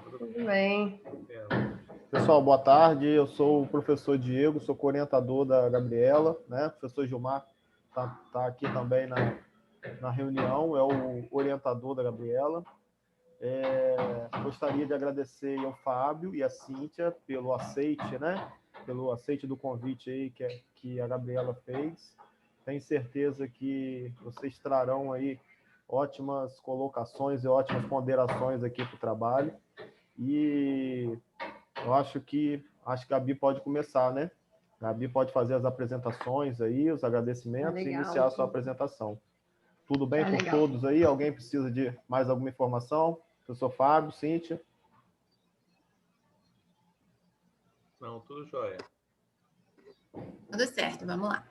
Tudo bem. Pessoal, boa tarde. Eu sou o professor Diego, sou co-orientador da Gabriela, né? O professor Gilmar tá aqui também na reunião, é o orientador da Gabriela. Gostaria de agradecer ao Fábio e a Cíntia pelo aceite, né? Pelo aceite do convite aí que a Gabriela fez. Tenho certeza que vocês trarão aí ótimas colocações e ótimas ponderações aqui para o trabalho. E eu acho que a Gabi pode começar, né? A Gabi pode fazer as apresentações aí, os agradecimentos e iniciar a sua apresentação. Tudo bem por todos aí? Alguém precisa de mais alguma informação? Professor Fábio, Cíntia? Não, tudo jóia. Tudo certo, vamos lá.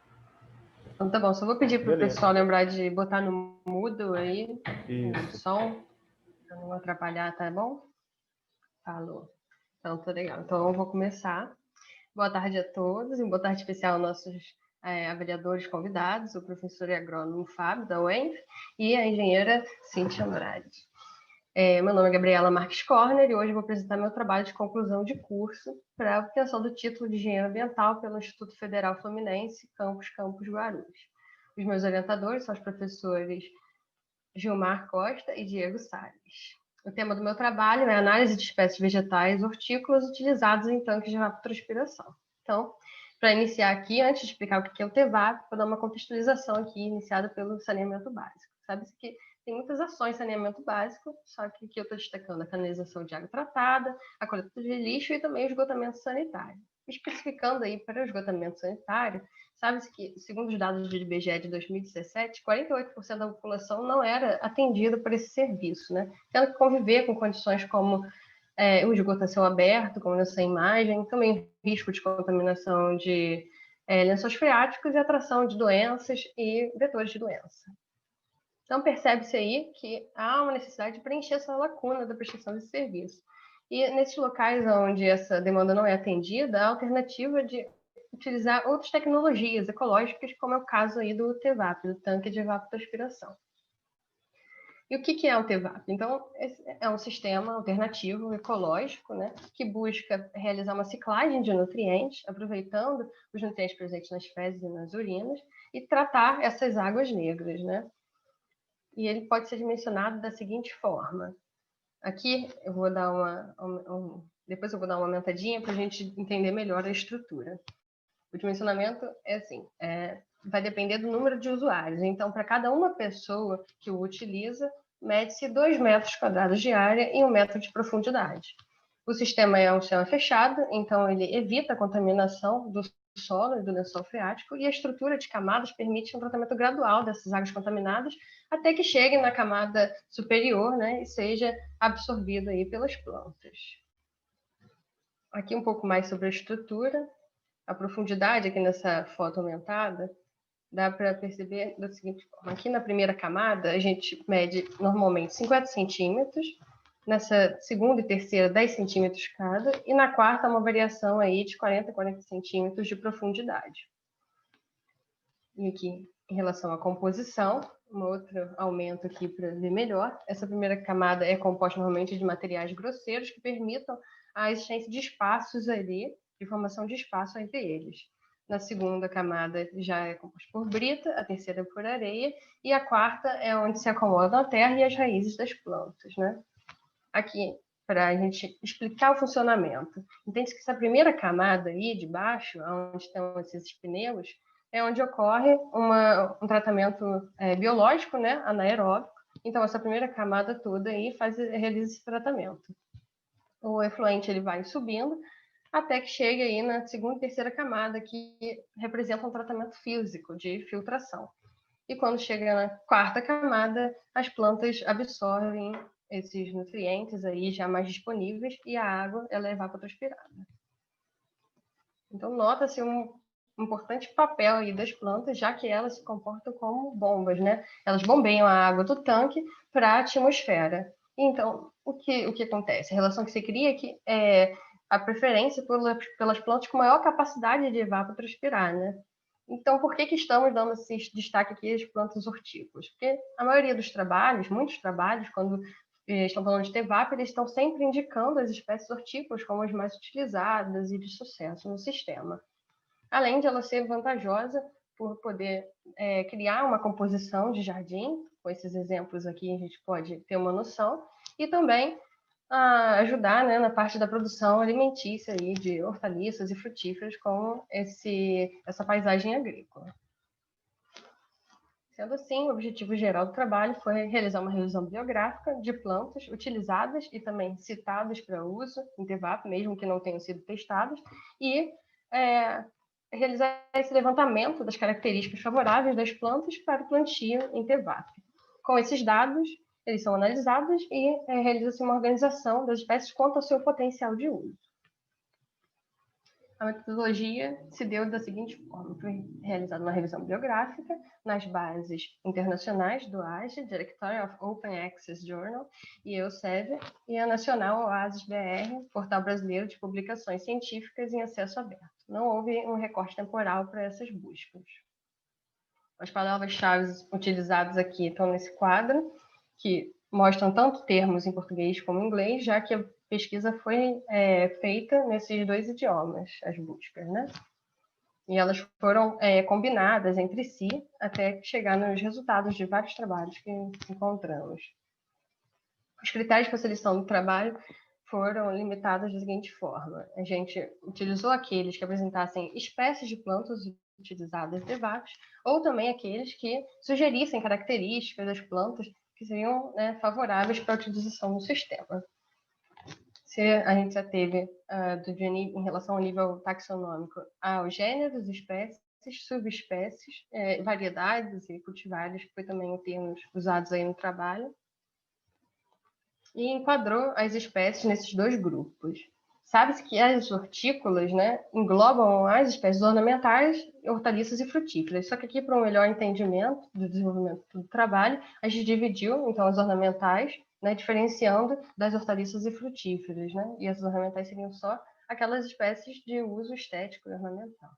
Então tá bom, só vou pedir para o pessoal lembrar de botar no mudo aí, o som, para não atrapalhar, tá bom? Falou. Então, tá legal. Então, eu vou começar. Boa tarde a todos, e boa tarde especial aos nossos avaliadores convidados, o professor e agrônomo Fábio, da UENF, e a engenheira Cíntia Andrade. Meu nome é Gabriela Marques Corner e hoje vou apresentar meu trabalho de conclusão de curso para a obtenção do título de engenheiro ambiental pelo Instituto Federal Fluminense, Campus Guarulhos. Os meus orientadores são os professores Gilmar Costa e Diego Salles. O tema do meu trabalho é a análise de espécies vegetais hortícolas utilizadas em tanques de evapotranspiração. Então, para iniciar aqui, antes de explicar o que é o TEVAP, vou dar uma contextualização aqui, iniciada pelo saneamento básico. Sabe-se que tem muitas ações de saneamento básico, só que aqui eu estou destacando a canalização de água tratada, a coleta de lixo e também o esgotamento sanitário. Especificando aí para o esgotamento sanitário, sabe-se que, segundo os dados do IBGE de 2017, 48% da população não era atendida por esse serviço, né? Tendo que conviver com condições como o esgoto a céu aberto, como nessa imagem, também risco de contaminação de lençóis freáticos e atração de doenças e vetores de doença. Então, percebe-se aí que há uma necessidade de preencher essa lacuna da prestação desse serviço. E nesses locais onde essa demanda não é atendida, há a alternativa de utilizar outras tecnologias ecológicas, como é o caso aí do TEVAP, do tanque de evapotranspiração. E o que é o TEVAP? Então, é um sistema alternativo ecológico, né, que busca realizar uma ciclagem de nutrientes, aproveitando os nutrientes presentes nas fezes e nas urinas, e tratar essas águas negras, né? E ele pode ser dimensionado da seguinte forma. Aqui eu vou dar depois eu vou dar uma aumentadinha para a gente entender melhor a estrutura. O dimensionamento é assim, vai depender do número de usuários. Então, para cada uma pessoa que o utiliza, mede-se 2 metros quadrados de área e 1 metro de profundidade. O sistema é um sistema fechado, então ele evita a contaminação do solo e do lençol freático, e a estrutura de camadas permite um tratamento gradual dessas águas contaminadas até que chegue na camada superior, né, e seja absorvido aí pelas plantas. Aqui um pouco mais sobre a estrutura. A profundidade aqui nessa foto aumentada, dá para perceber da seguinte forma. Aqui na primeira camada, a gente mede normalmente 50 centímetros, nessa segunda e terceira, 10 centímetros cada, e na quarta, uma variação aí de 40 a 40 centímetros de profundidade. E aqui, em relação à composição, um outro aumento aqui para ver melhor. Essa primeira camada é composta normalmente de materiais grosseiros que permitam a existência de espaços ali, de formação de espaço entre eles. Na segunda camada já é composta por brita, a terceira por areia, e a quarta é onde se acomodam a terra e as raízes das plantas, né? Aqui, para a gente explicar o funcionamento. Entende-se que essa primeira camada aí de baixo, onde estão esses pneus, é onde ocorre um tratamento biológico, né, anaeróbico. Então, essa primeira camada toda aí realiza esse tratamento. O efluente ele vai subindo até que chegue aí na segunda e terceira camada, que representa um tratamento físico de filtração. E quando chega na quarta camada, as plantas absorvem esses nutrientes aí já mais disponíveis e a água ela é evapotranspirada. Então, nota-se um importante papel aí das plantas, já que elas se comportam como bombas, né? Elas bombeiam a água do tanque para a atmosfera. Então, o que acontece? A relação que se cria é que a preferência pelas plantas com maior capacidade de evapotranspirar, né? Então, por que estamos dando esse destaque aqui às plantas hortícolas? Porque a maioria dos trabalhos, muitos trabalhos, quando estão falando de TEVAP, eles estão sempre indicando as espécies hortícolas como as mais utilizadas e de sucesso no sistema. Além de ela ser vantajosa por poder criar uma composição de jardim, com esses exemplos aqui a gente pode ter uma noção, e também ajudar, né, na parte da produção alimentícia aí, de hortaliças e frutíferas com essa paisagem agrícola. Sendo assim, o objetivo geral do trabalho foi realizar uma revisão biográfica de plantas utilizadas e também citadas para uso em TEVAP, mesmo que não tenham sido testadas, e realizar esse levantamento das características favoráveis das plantas para o plantio em TEVAP. Com esses dados, eles são analisados e realiza-se uma organização das espécies quanto ao seu potencial de uso. A metodologia se deu da seguinte forma: foi realizada uma revisão biográfica nas bases internacionais do AGE, Directory of Open Access Journal, e Elsevier, e a nacional OASIS-BR, Portal Brasileiro de Publicações Científicas em Acesso Aberto. Não houve um recorte temporal para essas buscas. As palavras-chave utilizadas aqui estão nesse quadro, que mostram tanto termos em português como em inglês, já que a pesquisa foi feita nesses dois idiomas, as buscas, né? E elas foram combinadas entre si até chegar nos resultados de vários trabalhos que encontramos. Os critérios para a seleção do trabalho foram limitados da seguinte forma: a gente utilizou aqueles que apresentassem espécies de plantas utilizadas de vários, ou também aqueles que sugerissem características das plantas que seriam favoráveis para a utilização no sistema. Se a gente já teve em relação ao nível taxonômico aos gêneros, espécies, subespécies, variedades e cultivares, que foi também o termo usados aí no trabalho, e enquadrou as espécies nesses dois grupos. Sabe-se que as hortícolas, né, englobam as espécies ornamentais, hortaliças e frutíferas. Só que aqui, para um melhor entendimento do desenvolvimento do trabalho, a gente dividiu, então, as ornamentais, né, diferenciando das hortaliças e frutíferas, né? E as ornamentais seriam só aquelas espécies de uso estético e ornamental.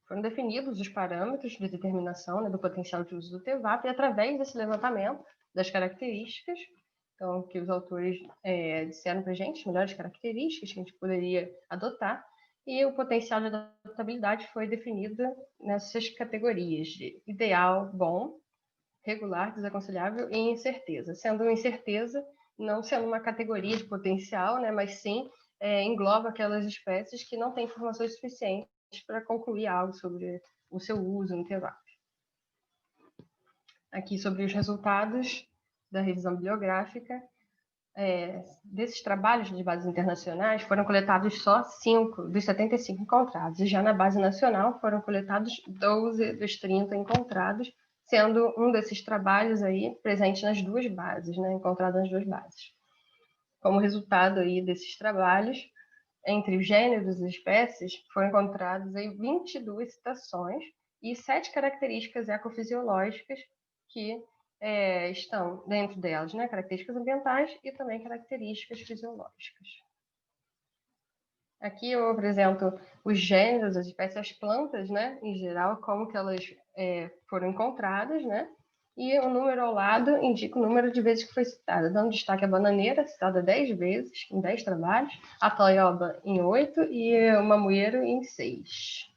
Foram definidos os parâmetros de determinação, né, do potencial de uso do TEVAP, e através desse levantamento das características, então, que os autores disseram para a gente, as melhores características que a gente poderia adotar, e o potencial de adaptabilidade foi definido nessas categorias de ideal, bom, regular, desaconselhável e incerteza. Sendo incerteza, não sendo uma categoria de potencial, né, mas sim engloba aquelas espécies que não têm informações suficientes para concluir algo sobre o seu uso no TEVAP. Aqui sobre os resultados da revisão bibliográfica, desses trabalhos de bases internacionais, foram coletados só 5 dos 75 encontrados, e já na base nacional foram coletados 12 dos 30 encontrados, sendo um desses trabalhos aí presente nas duas bases, né, encontrado nas duas bases. Como resultado aí desses trabalhos, entre os gêneros e espécies, foram encontradas aí 22 citações e 7 características ecofisiológicas que estão dentro delas, né, características ambientais e também características fisiológicas. Aqui eu apresento os gêneros, as espécies, as plantas, né, em geral, como que elas foram encontradas, né, e o número ao lado indica o número de vezes que foi citada, dando destaque à bananeira, citada 10 vezes, em 10 trabalhos, a toioba em 8 e o mamueiro em 6.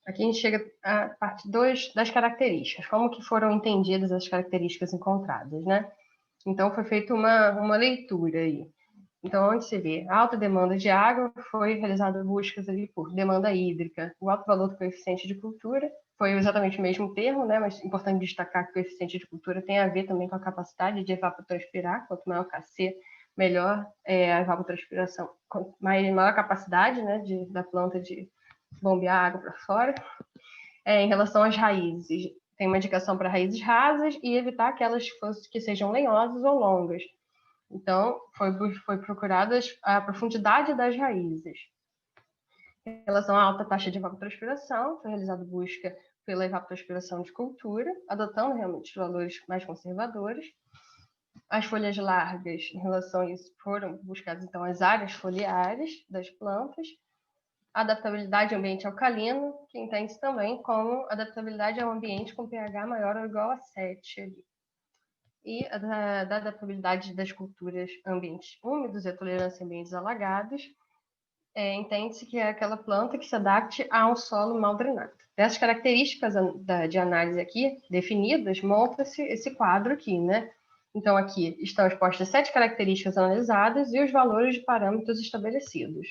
Aqui a gente chega à parte 2 das características, como que foram entendidas as características encontradas, né? Então, foi feita uma leitura aí. Então, onde se vê a alta demanda de água, foi realizada buscas ali por demanda hídrica. O alto valor do coeficiente de cultura foi exatamente o mesmo termo, né? Mas é importante destacar que o coeficiente de cultura tem a ver também com a capacidade de evapotranspirar. Quanto maior o KC, melhor a evapotranspiração, maior a capacidade, né, da planta de bombear água para fora. Em relação às raízes, tem uma indicação para raízes rasas e evitar aquelas que sejam lenhosas ou longas. Então, foi procurada a profundidade das raízes. Em relação à alta taxa de evapotranspiração, foi realizada busca pela evapotranspiração de cultura, adotando realmente os valores mais conservadores. As folhas largas, em relação a isso, foram buscadas, então, as áreas foliares das plantas. Adaptabilidade ao ambiente alcalino, que entende-se também como adaptabilidade ao ambiente com pH maior ou igual a 7. e da adaptabilidade das culturas a ambientes úmidos e a tolerância a ambientes alagados, entende-se que é aquela planta que se adapte a um solo mal drenado. Dessas características de análise aqui definidas, monta-se esse quadro aqui, né? Então, aqui estão expostas 7 características analisadas e os valores de parâmetros estabelecidos.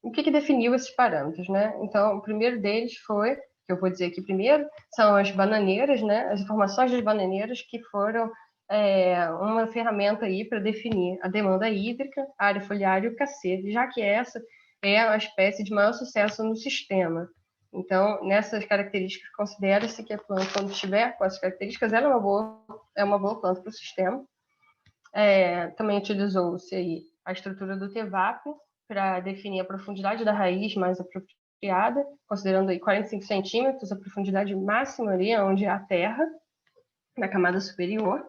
O que definiu esses parâmetros, né? Então, o primeiro deles foi, que eu vou dizer aqui primeiro, são as bananeiras, né? As informações das bananeiras que foram uma ferramenta aí para definir a demanda hídrica, a área foliar e o KC, já que essa é a espécie de maior sucesso no sistema. Então, nessas características, considera-se que a planta, quando estiver com essas características, ela é uma boa planta para o sistema. Também utilizou-se aí a estrutura do TEVAP para definir a profundidade da raiz mais apropriada, considerando aí 45 centímetros, a profundidade máxima ali, onde é a terra, na camada superior.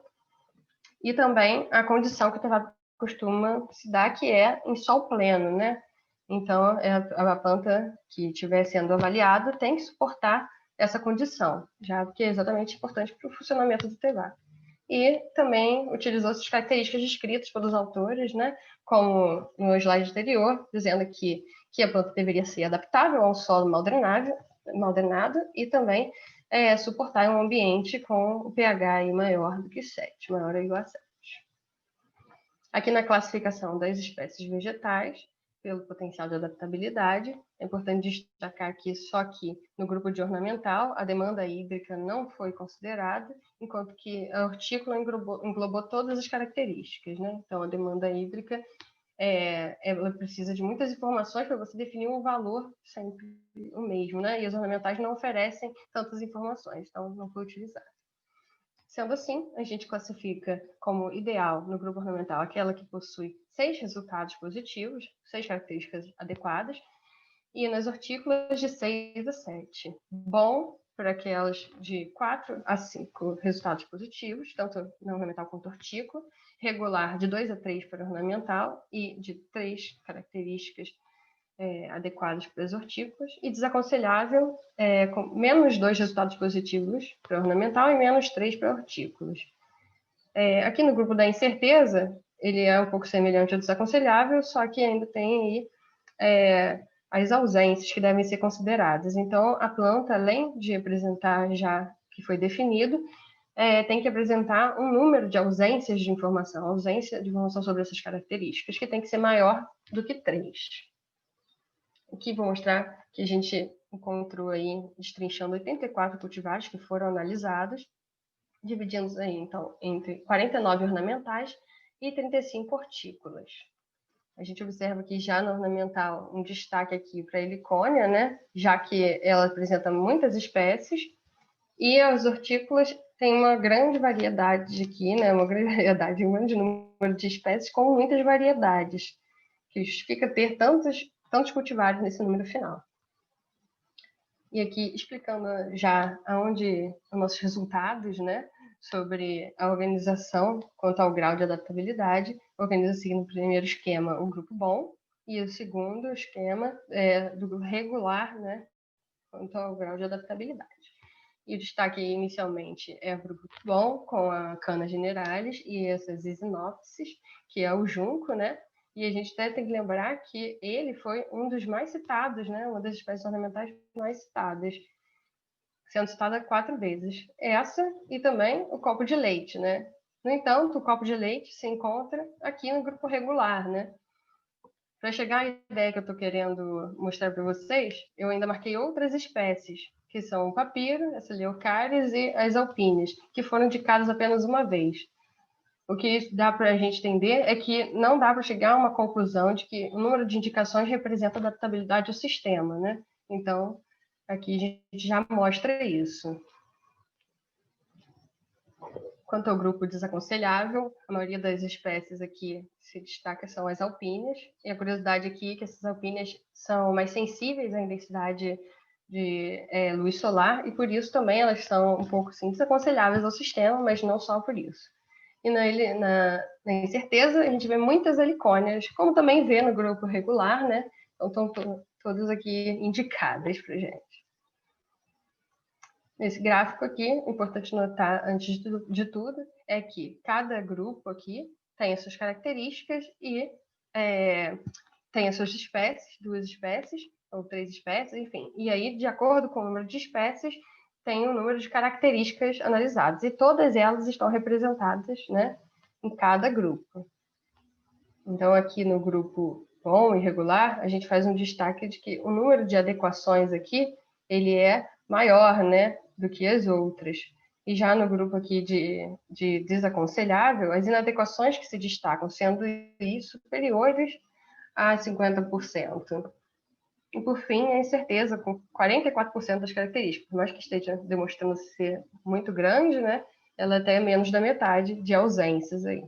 E também a condição que o TEVAP costuma se dar, que é em sol pleno, né? Então, a planta que estiver sendo avaliada tem que suportar essa condição, já que é exatamente importante para o funcionamento do TEVAP. E também utilizou essas características descritas pelos autores, né, como no slide anterior, dizendo que a planta deveria ser adaptável a um solo mal drenado e também suportar um ambiente com o pH aí maior do que 7, maior ou igual a 7. Aqui na classificação das espécies vegetais, pelo potencial de adaptabilidade, é importante destacar que só que no grupo de ornamental a demanda hídrica não foi considerada, enquanto que a hortícola englobou todas as características, né? Então, a demanda hídrica ela precisa de muitas informações para você definir um valor sempre o mesmo, né? E os ornamentais não oferecem tantas informações, então não foi utilizado. Sendo assim, a gente classifica como ideal no grupo ornamental aquela que possui 6 resultados positivos, 6 características adequadas, e nas hortícolas de 6 a 7. Bom para aquelas de 4 a 5 resultados positivos, tanto na ornamental quanto hortícola, regular de 2 a 3 para ornamental e de 3 características adequadas para as hortícolas, e desaconselhável com menos 2 resultados positivos para ornamental e menos 3 para hortícolas. Aqui no grupo da incerteza, ele é um pouco semelhante ao desaconselhável, só que ainda tem aí as ausências que devem ser consideradas. Então, a planta, além de apresentar já que foi definido, tem que apresentar um número de ausências de informação, ausência de informação sobre essas características, que tem que ser maior do que 3. Aqui vou mostrar que a gente encontrou aí, destrinchando 84 cultivares que foram analisados, dividindo aí, então, entre 49 ornamentais e 35 hortícolas. A gente observa que já no ornamental, um destaque aqui para a helicônia, né? Já que ela apresenta muitas espécies, e as hortícolas têm uma grande variedade aqui, né? Uma grande variedade, um grande número de espécies com muitas variedades, que justifica ter tantos cultivares nesse número final. E aqui explicando já aonde os nossos resultados, né, sobre a organização quanto ao grau de adaptabilidade, organiza-se no primeiro esquema o grupo bom e o segundo esquema do regular, né, quanto ao grau de adaptabilidade. E o destaque inicialmente é o grupo bom com a Canna generalis e essas Esinopsis, que é o junco, né? E a gente até tem que lembrar que ele foi um dos mais citados, né? Uma das espécies ornamentais mais citadas, sendo citada 4 vezes. Essa e também o copo de leite, né? No entanto, o copo de leite se encontra aqui no grupo regular, né? Para chegar à ideia que eu estou querendo mostrar para vocês, eu ainda marquei outras espécies, que são o papiro, essa Leucaris e as alpíneas, que foram indicadas apenas uma vez. O que dá para a gente entender é que não dá para chegar a uma conclusão de que o número de indicações representa a adaptabilidade do sistema, né? Então, aqui a gente já mostra isso. Quanto ao grupo desaconselhável, a maioria das espécies aqui se destaca são as alpíneas. E a curiosidade aqui é que essas alpíneas são mais sensíveis à intensidade de luz solar e por isso também elas são um pouco assim, desaconselháveis ao sistema, mas não só por isso. E na incerteza, a gente vê muitas helicônias, como também vê no grupo regular, né? Então, estão todas aqui indicadas para a gente. Nesse gráfico aqui, importante notar, antes de tudo, é que cada grupo aqui tem as suas características e tem as suas espécies, 2 espécies, ou 3 espécies, enfim. E aí, de acordo com o número de espécies, tem o número de características analisadas. E todas elas estão representadas, né, em cada grupo. Então, aqui no grupo bom e regular, a gente faz um destaque de que o número de adequações aqui, ele é maior, né, do que as outras. E já no grupo aqui de desaconselhável, as inadequações que se destacam, sendo superiores a 50%. E, por fim, a incerteza, com 44% das características. Por mais que esteja demonstrando ser muito grande, né, ela até é menos da metade de ausências aí.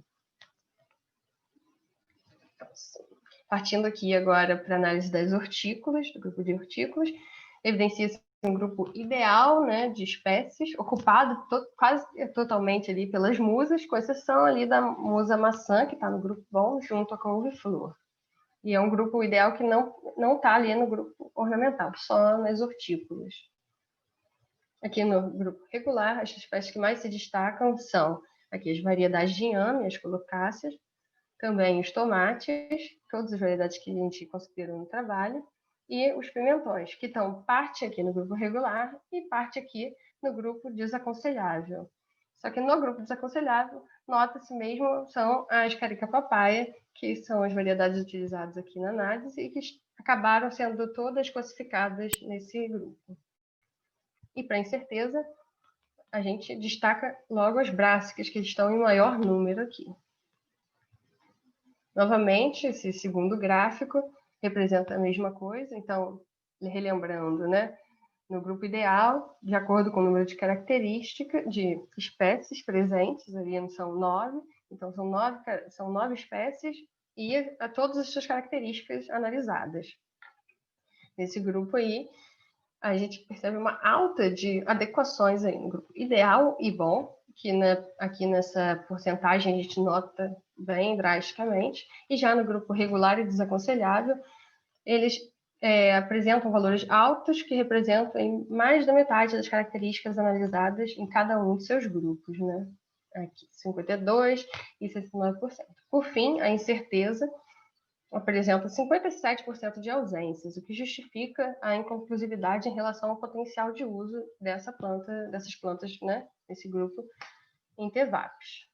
Então, partindo aqui agora para a análise das hortícolas, do grupo de hortícolas, evidencia-se um grupo ideal, né, de espécies, ocupado quase totalmente ali pelas musas, com exceção ali da musa maçã, que está no grupo bom, junto com a couve-flor. E é um grupo ideal que não está ali no grupo ornamental, só nas hortícolas. Aqui no grupo regular, as espécies que mais se destacam são aqui as variedades de inhame, as colocáceas, também os tomates, todas as variedades que a gente considerou no trabalho, e os pimentões, que estão parte aqui no grupo regular e parte aqui no grupo desaconselhável. Só que no grupo desaconselhável, nota-se mesmo, são as carica-papaya, que são as variedades utilizadas aqui na análise e que acabaram sendo todas classificadas nesse grupo. E, para incerteza, a gente destaca logo as brássicas, que estão em maior número aqui. Novamente, esse segundo gráfico representa a mesma coisa, então, relembrando, né? No grupo ideal, de acordo com o número de características de espécies presentes, ali são 9, então são 9 espécies e a todas as suas características analisadas. Nesse grupo aí, a gente percebe uma alta de adequações aí no grupo ideal e bom, que aqui nessa porcentagem a gente nota bem drasticamente, e já no grupo regular e desaconselhável, eles apresentam valores altos que representam em mais da metade das características analisadas em cada um de seus grupos, né? Aqui, 52% e 69%. Por fim, a incerteza apresenta 57% de ausências, o que justifica a inconclusividade em relação ao potencial de uso dessas plantas, né, nesse grupo, em TEVAPs.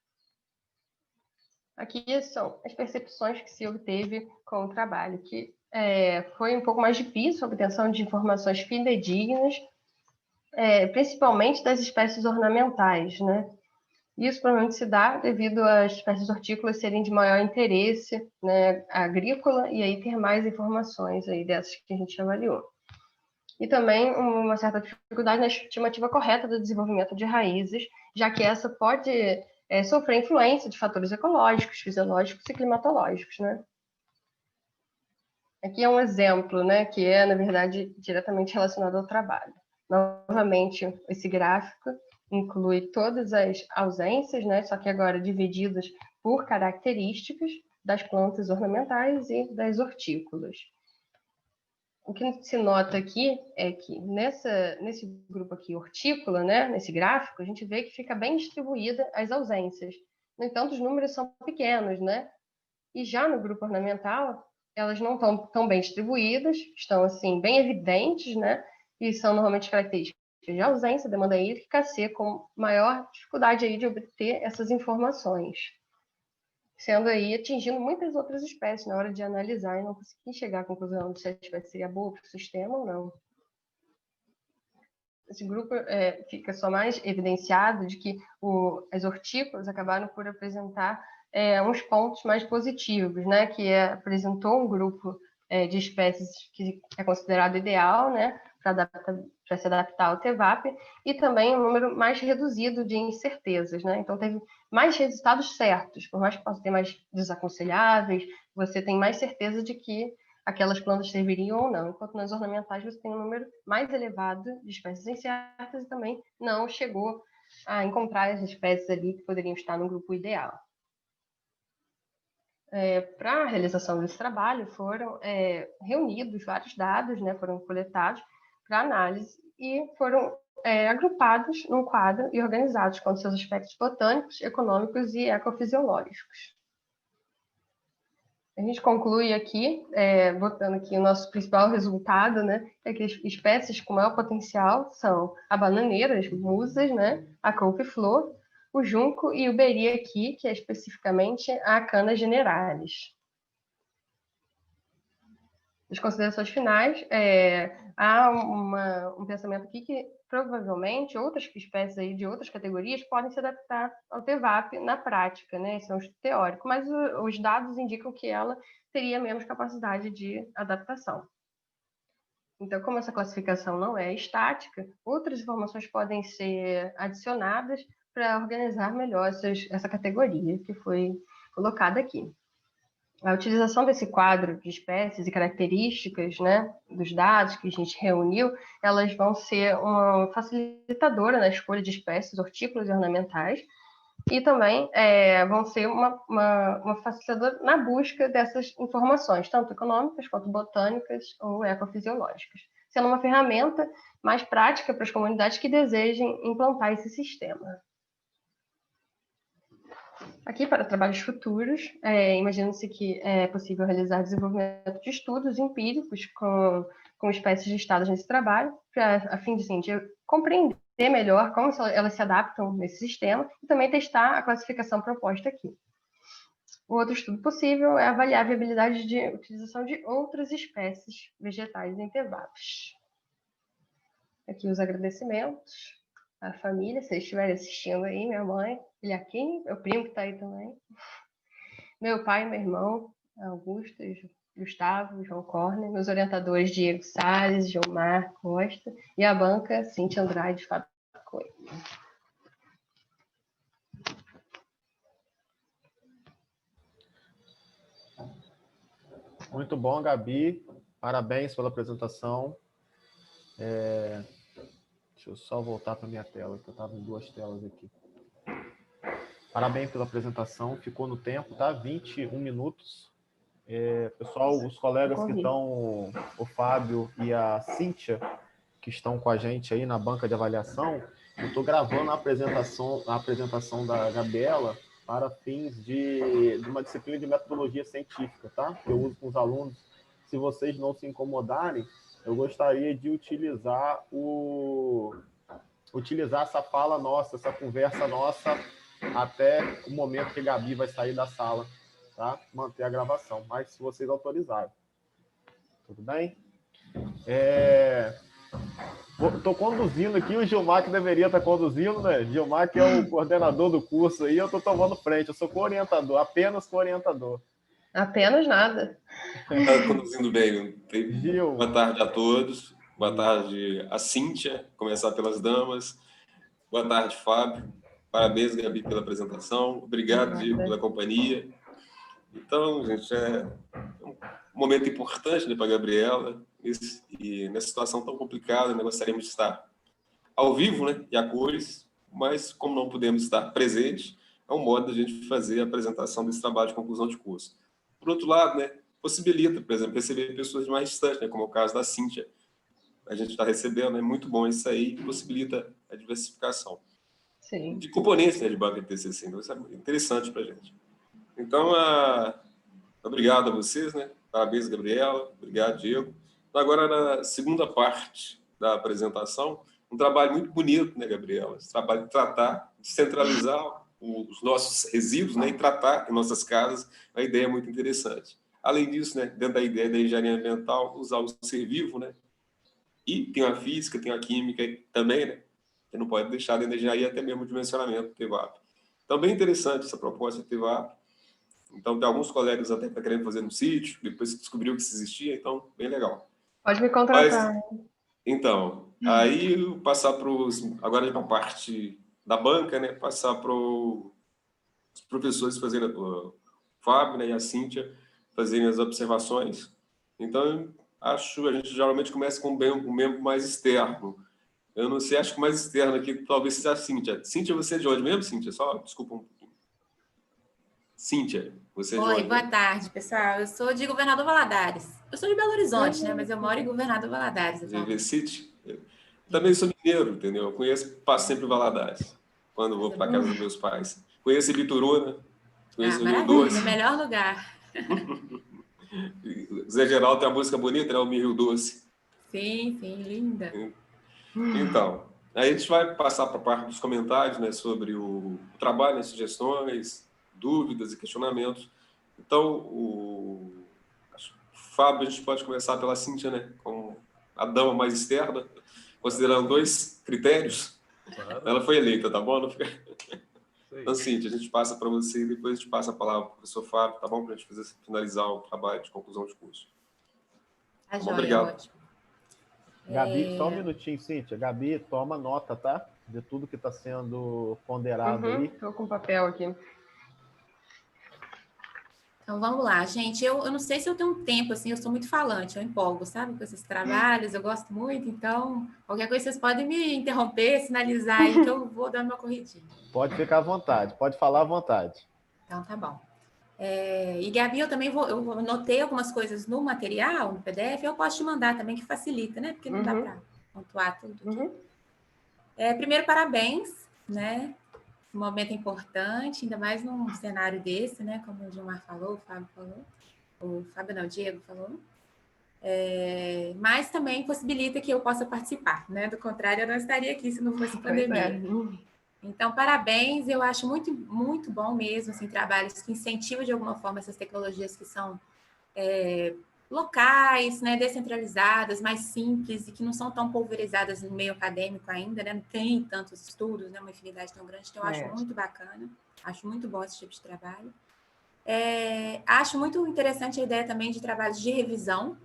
Aqui são as percepções que se obteve com o trabalho, que foi um pouco mais difícil a obtenção de informações fidedignas, principalmente das espécies ornamentais, né? Isso provavelmente se dá devido às espécies hortícolas serem de maior interesse, né, agrícola, e aí ter mais informações aí dessas que a gente avaliou. E também uma certa dificuldade na estimativa correta do desenvolvimento de raízes, já que essa pode sofrer influência de fatores ecológicos, fisiológicos e climatológicos, né? Aqui é um exemplo, né, que é, na verdade, diretamente relacionado ao trabalho. Novamente, esse gráfico inclui todas as ausências, né, só que agora divididas por características das plantas ornamentais e das hortícolas. O que se nota aqui é que nesse grupo aqui, hortícola, né, nesse gráfico, a gente vê que fica bem distribuída as ausências. No entanto, os números são pequenos, né? E já no grupo ornamental, elas não estão tão bem distribuídas, estão assim bem evidentes, né? E são normalmente características de ausência, demanda hídrica, C, com maior dificuldade aí de obter essas informações, sendo aí atingindo muitas outras espécies na hora de analisar e não conseguir chegar à conclusão de se a espécie seria boa para o sistema ou não. Esse grupo fica só mais evidenciado de que as hortícolas acabaram por apresentar uns pontos mais positivos, né? Que apresentou um grupo de espécies que é considerado ideal, né? Para se adaptar ao TEVAP, e também um número mais reduzido de incertezas, né? Então, teve mais resultados certos, por mais que possa ter mais desaconselháveis, você tem mais certeza de que aquelas plantas serviriam ou não, enquanto nas ornamentais você tem um número mais elevado de espécies incertas e também não chegou a encontrar as espécies ali que poderiam estar no grupo ideal. Para a realização desse trabalho, foram reunidos vários dados, né, foram coletados para análise e foram agrupados num quadro e organizados com seus aspectos botânicos, econômicos e ecofisiológicos. A gente conclui aqui, botando aqui o nosso principal resultado, né, é que as espécies com maior potencial são a bananeira, as musas, né, a couve-flor, o junco e o beri aqui, que é especificamente a Acanna generalis. As considerações finais, há um pensamento aqui que provavelmente outras espécies aí de outras categorias podem se adaptar ao TEVAP na prática, né? Esse é um estudo teórico, mas os dados indicam que ela teria menos capacidade de adaptação. Então, como essa classificação não é estática, outras informações podem ser adicionadas para organizar melhor essa categoria que foi colocada aqui. A utilização desse quadro de espécies e características, né, dos dados que a gente reuniu, elas vão ser uma facilitadora na escolha de espécies hortícolas e ornamentais e também vão ser uma facilitadora na busca dessas informações, tanto econômicas quanto botânicas ou ecofisiológicas, sendo uma ferramenta mais prática para as comunidades que desejem implantar esse sistema. Aqui, para trabalhos futuros, imagina-se que é possível realizar desenvolvimento de estudos empíricos com espécies listadas nesse trabalho, a fim de compreender melhor como elas se adaptam nesse sistema e também testar a classificação proposta aqui. O outro estudo possível é avaliar a viabilidade de utilização de outras espécies vegetais em TEVAPs. Aqui os agradecimentos à família, se eles estiverem assistindo aí, minha mãe, Eliakim, meu primo que está aí também, meu pai e meu irmão, Augusto, Gustavo, João Corner, meus orientadores Diego Salles, Gilmar Costa e a banca Cíntia Andrade Fábio Coelho. Muito bom, Gabi. Parabéns pela apresentação. Deixa eu só voltar para a minha tela, que eu estava em duas telas aqui. Parabéns pela apresentação. Ficou no tempo, tá? 21 minutos. Pessoal, os colegas que estão, o Fábio e a Cíntia, que estão com a gente aí na banca de avaliação, eu estou gravando a apresentação da Gabriela para fins de uma disciplina de metodologia científica, tá? Que eu uso com os alunos. Se vocês não se incomodarem, eu gostaria de utilizar essa fala nossa, essa conversa nossa, até o momento que a Gabi vai sair da sala, tá? Manter a gravação, mas se vocês autorizarem. Tudo bem? Estou conduzindo aqui, o Gilmar que deveria estar conduzindo, né? Gilmar que é o coordenador do curso aí, eu estou tomando frente, eu sou co-orientador, apenas co-orientador. Apenas nada. Está conduzindo bem. Gil. Boa tarde a todos. Boa tarde a Cíntia, começar pelas damas. Boa tarde, Fábio. Parabéns, Gabi, pela apresentação. Obrigado, Diego, pela companhia. Então, gente, é um momento importante, né, para a Gabriela. E nessa situação tão complicada, nós gostaríamos de estar ao vivo, né, e a cores, mas como não podemos estar presentes, é um modo da gente fazer a apresentação desse trabalho de conclusão de curso. Por outro lado, né, possibilita, por exemplo, receber pessoas mais distantes, né, como é o caso da Cíntia. A gente está recebendo, é muito bom isso aí, possibilita a diversificação. Sim. De componentes, né, de banca de TCC. Então, isso é interessante para a gente. Então, obrigado a vocês, né? Parabéns, Gabriela. Obrigado, Diego. Então, agora, na segunda parte da apresentação, um trabalho muito bonito, né, Gabriela? Esse trabalho de tratar, de centralizar os nossos resíduos, né, e tratar em nossas casas, uma ideia muito interessante. Além disso, né, dentro da ideia da engenharia ambiental, usar o ser vivo, né? E tem a física, tem a química também, né? Você não pode deixar de engenharia até mesmo o dimensionamento do TEVAP. Então, bem interessante essa proposta do TEVAP. Então, tem alguns colegas até que estão querendo fazer no sítio, depois que descobriu que isso existia, então, bem legal. Pode me contratar. Então, aí passar agora para a parte da banca, né? Passar para os professores fazerem, o Fábio, né, e a Cíntia fazerem as observações. Então, a gente geralmente começa com um membro mais externo. Eu não sei, acho que o mais externo aqui talvez seja a Cíntia. Cíntia, você é de onde mesmo, Cíntia? Só, desculpa um pouquinho. Cíntia, você é de onde? Oi, boa tarde, pessoal. Eu sou de Governador Valadares. Eu sou de Belo Horizonte, né? Mas eu moro em Governador Valadares. GV City? Também sou mineiro, entendeu? Eu conheço, passo sempre Valadares, quando vou para casa dos meus pais. Conheço Ibituruna, conheço o Rio Doce. No melhor lugar. Zé Geraldo tem uma música bonita, né? O Rio Doce. Sim, linda. Então, aí a gente vai passar para a parte dos comentários, né, sobre o trabalho, né, sugestões, dúvidas e questionamentos. Então, o Fábio, a gente pode começar pela Cíntia, né, como a dama mais externa, considerando 2 critérios. Claro. Ela foi eleita, tá bom? Não fica... Sei. Então, Cíntia, a gente passa para você e depois a gente passa a palavra para o professor Fábio, tá bom? Para a gente finalizar o trabalho de conclusão de curso. Tá joia, obrigado. ótimo. Gabi, só um minutinho, Cíntia. Gabi, toma nota, tá? De tudo que está sendo ponderado aí. Estou com papel aqui. Então, vamos lá, gente. Eu não sei se eu tenho um tempo, assim, eu sou muito falante, eu empolgo, sabe? Com esses trabalhos, eu gosto muito, então, qualquer coisa vocês podem me interromper, sinalizar aí que eu vou dando uma corridinha. Pode ficar à vontade, pode falar à vontade. Então, tá bom. E, Gabi, eu também eu anotei algumas coisas no material, no PDF, eu posso te mandar também, que facilita, né? Porque não dá para pontuar tudo. Primeiro, parabéns, né? Um momento importante, ainda mais num cenário desse, né? Como o Gilmar falou, o Fábio falou, o Diego falou. Mas também possibilita que eu possa participar, né? Do contrário, eu não estaria aqui se não fosse pandemia. Então, parabéns, eu acho muito, muito bom mesmo, assim, trabalhos que incentivam de alguma forma essas tecnologias que são locais, né, descentralizadas, mais simples e que não são tão pulverizadas no meio acadêmico ainda, né, não tem tantos estudos, né, uma infinidade tão grande, então eu acho muito bacana, acho muito bom esse tipo de trabalho. Acho muito interessante a ideia também de trabalhos de revisão,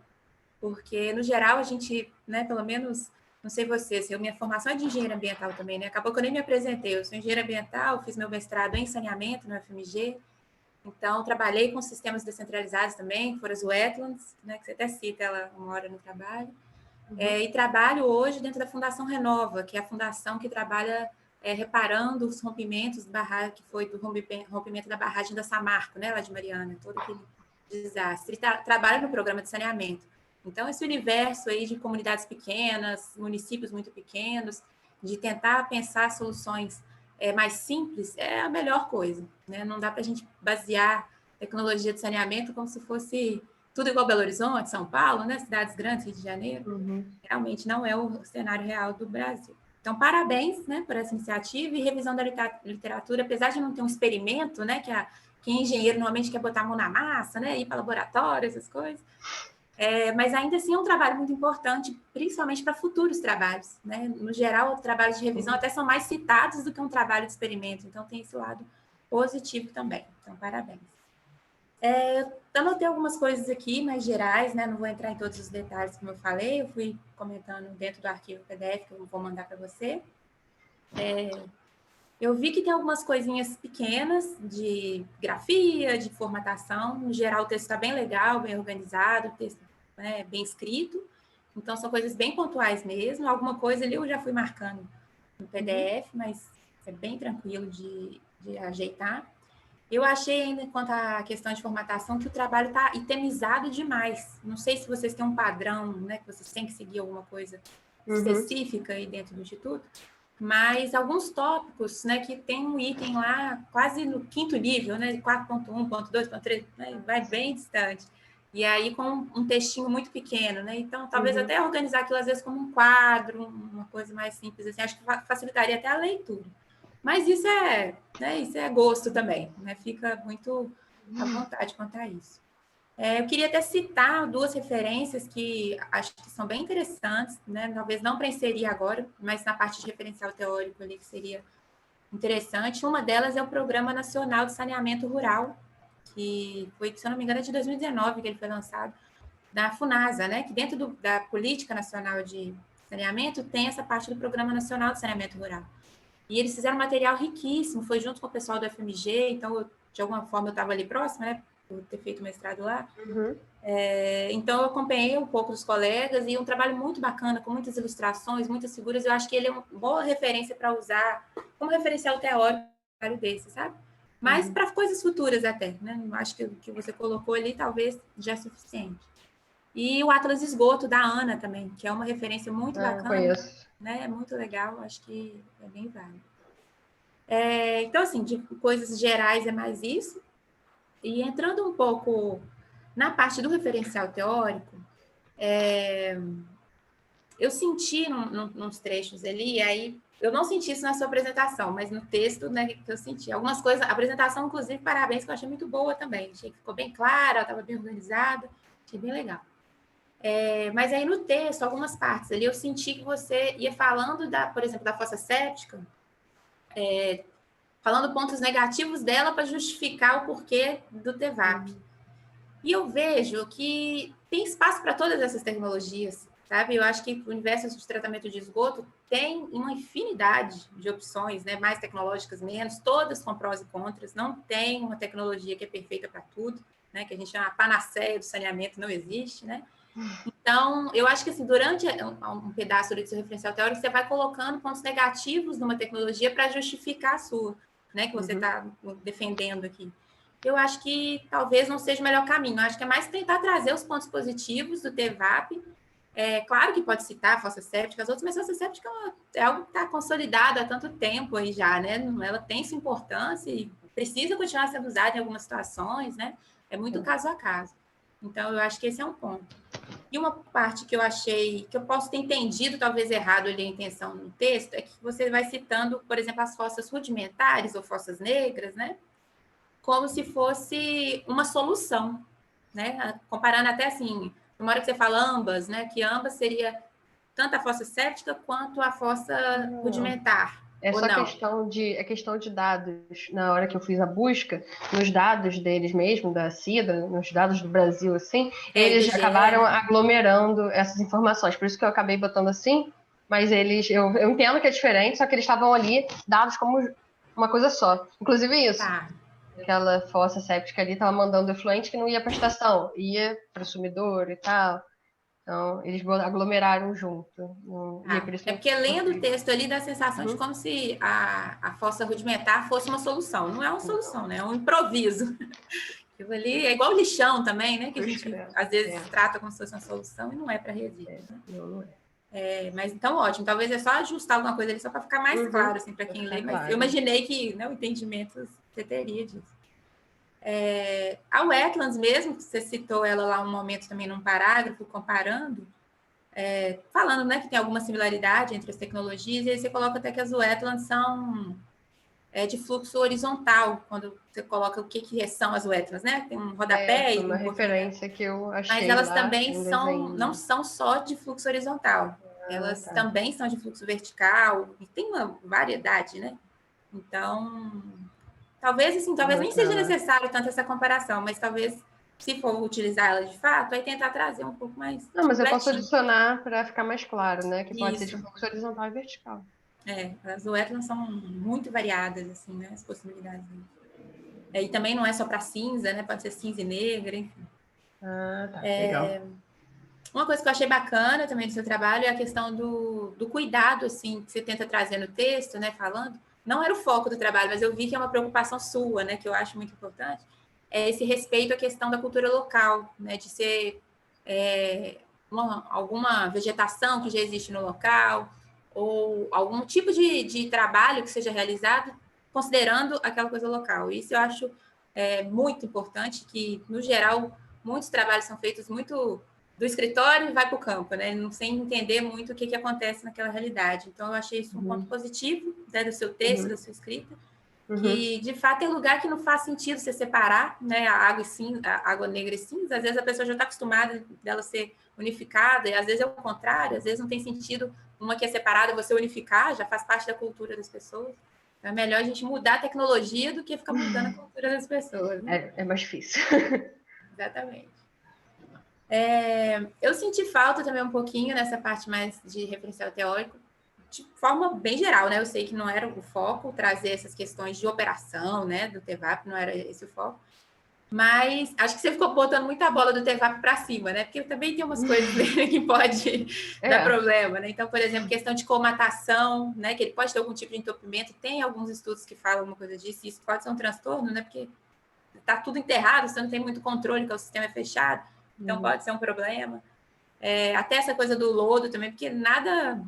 porque, no geral, a gente, né, pelo menos, não sei vocês, minha formação é de engenheiro ambiental também, né, acabou que eu nem me apresentei, eu sou engenheira ambiental, fiz meu mestrado em saneamento no FMG, então, trabalhei com sistemas descentralizados também, que foram as wetlands, né, que você até cita ela uma hora no trabalho. E trabalho hoje dentro da Fundação Renova, que é a fundação que trabalha reparando os rompimentos da barragem, que foi do rompimento da barragem da Samarco, né, lá de Mariana, todo aquele desastre. Trabalha no programa de saneamento. Então, esse universo aí de comunidades pequenas, municípios muito pequenos, de tentar pensar soluções mais simples, é a melhor coisa, né? Não dá para a gente basear tecnologia de saneamento como se fosse tudo igual Belo Horizonte, São Paulo, né? Cidades grandes, Rio de Janeiro. Realmente não é o cenário real do Brasil. Então, parabéns, né, por essa iniciativa e revisão da literatura, apesar de não ter um experimento, né, que engenheiro normalmente quer botar a mão na massa, né, ir para laboratório, essas coisas. Mas ainda assim é um trabalho muito importante, principalmente para futuros trabalhos, né? No geral, trabalhos de revisão até são mais citados do que um trabalho de experimento, então tem esse lado positivo também. Então, parabéns. Eu anotei algumas coisas aqui mais gerais, né? Não vou entrar em todos os detalhes, como eu falei, eu fui comentando dentro do arquivo PDF que eu vou mandar para você. Eu vi que tem algumas coisinhas pequenas de grafia, de formatação. No geral, o texto está bem legal, bem organizado, o texto, né, bem escrito. Então, são coisas bem pontuais mesmo. Alguma coisa ali eu já fui marcando no PDF, mas é bem tranquilo de ajeitar. Eu achei ainda, quanto à questão de formatação, que o trabalho está itemizado demais. Não sei se vocês têm um padrão, né, que vocês têm que seguir alguma coisa específica aí dentro do Instituto, mas alguns tópicos, né, que tem um item lá quase no 5º nível, né, 4.1, 4.2, 4.3, né, vai bem distante. E aí com um textinho muito pequeno, né? Então, talvez até organizar aquilo às vezes como um quadro, uma coisa mais simples, assim, acho que facilitaria até a leitura. Mas isso é gosto também, né? Fica muito à vontade quanto a isso. Eu queria até citar 2 referências que acho que são bem interessantes, né? Talvez não para inserir agora, mas na parte de referencial teórico ali que seria interessante. Uma delas é o Programa Nacional de Saneamento Rural, que foi, se eu não me engano, é de 2019 que ele foi lançado, da FUNASA, né? Que dentro da Política Nacional de Saneamento tem essa parte do Programa Nacional de Saneamento Rural. E eles fizeram um material riquíssimo, foi junto com o pessoal do FMG, então, de alguma forma, eu estava ali próxima, né? Por ter feito mestrado lá. Então, eu acompanhei um pouco dos colegas e um trabalho muito bacana, com muitas ilustrações, muitas figuras. Eu acho que ele é uma boa referência para usar como referencial teórico desse, sabe? Mas para coisas futuras até, né? Acho que o que você colocou ali talvez já é suficiente. E o Atlas Esgoto, da Ana também, que é uma referência muito bacana. Conheço. né? É muito legal, acho que é bem válido. Então, assim, de coisas gerais é mais isso. E entrando um pouco na parte do referencial teórico, eu senti nos trechos ali, aí eu não senti isso na sua apresentação, mas no texto, né, que eu senti. Algumas coisas, a apresentação, inclusive, parabéns, que eu achei muito boa também. Achei que ficou bem clara, estava bem organizada, achei bem legal. Mas aí no texto, algumas partes ali, eu senti que você ia falando, por exemplo, da fossa séptica, falando pontos negativos dela para justificar o porquê do TEVAP. E eu vejo que tem espaço para todas essas tecnologias, sabe? Eu acho que o universo de tratamento de esgoto tem uma infinidade de opções, né? Mais tecnológicas, menos, todas com prós e contras. Não tem uma tecnologia que é perfeita para tudo, né? Que a gente chama a panaceia do saneamento, não existe, né? Então, eu acho que assim, durante um pedaço do seu referencial teórico, você vai colocando pontos negativos numa tecnologia para justificar a sua, né? Que você está defendendo aqui. Eu acho que talvez não seja o melhor caminho. Eu acho que é mais tentar trazer os pontos positivos do TEVAP. Claro que pode citar a fossa séptica, as outras, mas a fossa séptica é algo que está consolidado há tanto tempo aí já, né? Ela tem sua importância e precisa continuar sendo usada em algumas situações, né? É muito caso a caso. Então, eu acho que esse é um ponto. E uma parte que eu achei, que eu posso ter entendido, talvez errado ali a intenção no texto, é que você vai citando, por exemplo, as fossas rudimentares ou fossas negras, né? Como se fosse uma solução, né? Comparando até assim, na hora que você fala ambas, né? Que ambas seria tanto a fossa séptica quanto a fossa rudimentar. É ou só não? questão de dados. Na hora que eu fiz a busca, nos dados deles mesmo, da CIDA, nos dados do Brasil, assim, eles IBGE, acabaram né? aglomerando essas informações. Por isso que eu acabei botando assim, mas eu entendo que é diferente, só que eles estavam ali dados como uma coisa só. Inclusive isso. Tá. Aquela fossa séptica ali estava mandando efluente que não ia para a estação, ia para o sumidor e tal. Então, eles aglomeraram junto. E por isso porque lendo o texto ali dá a sensação de como se a fossa rudimentar fosse uma solução. Não é uma solução, né? É um improviso. Aquilo ali é igual o lixão também, né? Que a gente às vezes trata como se fosse uma solução e não é para resíduos. Não é. Mas então, ótimo. Talvez é só ajustar alguma coisa ali só para ficar mais claro assim, para quem lê. Mas claro. eu imaginei que, né, o entendimento você teria disso. A Wetlands mesmo, que você citou ela lá um momento também num parágrafo, comparando, falando, né, que tem alguma similaridade entre as tecnologias, e aí você coloca até que as wetlands são de fluxo horizontal, quando você coloca o que são as wetlands, né? Tem um rodapé e uma um referência que eu achei. Mas elas lá, também não são só de fluxo horizontal. Elas também são de fluxo vertical, e tem uma variedade, né? Então, talvez nem seja necessário tanto essa comparação, mas talvez, se for utilizar ela de fato, vai tentar trazer um pouco mais. Não, mas eu posso adicionar para ficar mais claro, né? Que pode ser de fluxo horizontal e vertical. As wetlands são muito variadas, assim, né? As possibilidades. E também não é só para cinza, né? Pode ser cinza e negra, enfim. Tá. Legal. Uma coisa que eu achei bacana também do seu trabalho é a questão do cuidado, assim, que você tenta trazer no texto, né? Falando. Não era o foco do trabalho, mas eu vi que é uma preocupação sua, né? Que eu acho muito importante. É esse respeito à questão da cultura local, né? De ser alguma vegetação que já existe no local, ou algum tipo de trabalho que seja realizado considerando aquela coisa local. Isso eu acho muito importante, que, no geral, muitos trabalhos são feitos muito do escritório e vai para o campo, né? Sem entender muito o que acontece naquela realidade. Então, eu achei isso um ponto positivo, né, do seu texto, da sua escrita, que, de fato, é um lugar que não faz sentido você separar, né, a água negra e cinza. Às vezes a pessoa já está acostumada dela ser unificada, e às vezes é o contrário, às vezes não tem sentido uma que é separada, você unificar, já faz parte da cultura das pessoas. Então, é melhor a gente mudar a tecnologia do que ficar mudando a cultura das pessoas. Né? É mais difícil. Exatamente. Eu senti falta também um pouquinho nessa parte mais de referencial teórico, de forma bem geral, né? Eu sei que não era o foco trazer essas questões de operação, né, do TEVAP, não era esse o foco, mas acho que você ficou botando muita bola do TEVAP para cima, né? Porque também tem umas coisas que pode dar problema, né? Então, por exemplo, questão de colmatação, né? Que ele pode ter algum tipo de entupimento, tem alguns estudos que falam uma coisa disso, e isso pode ser um transtorno, né? Porque tá tudo enterrado, você não tem muito controle, que o sistema é fechado, então pode ser um problema. Até essa coisa do lodo também, porque nada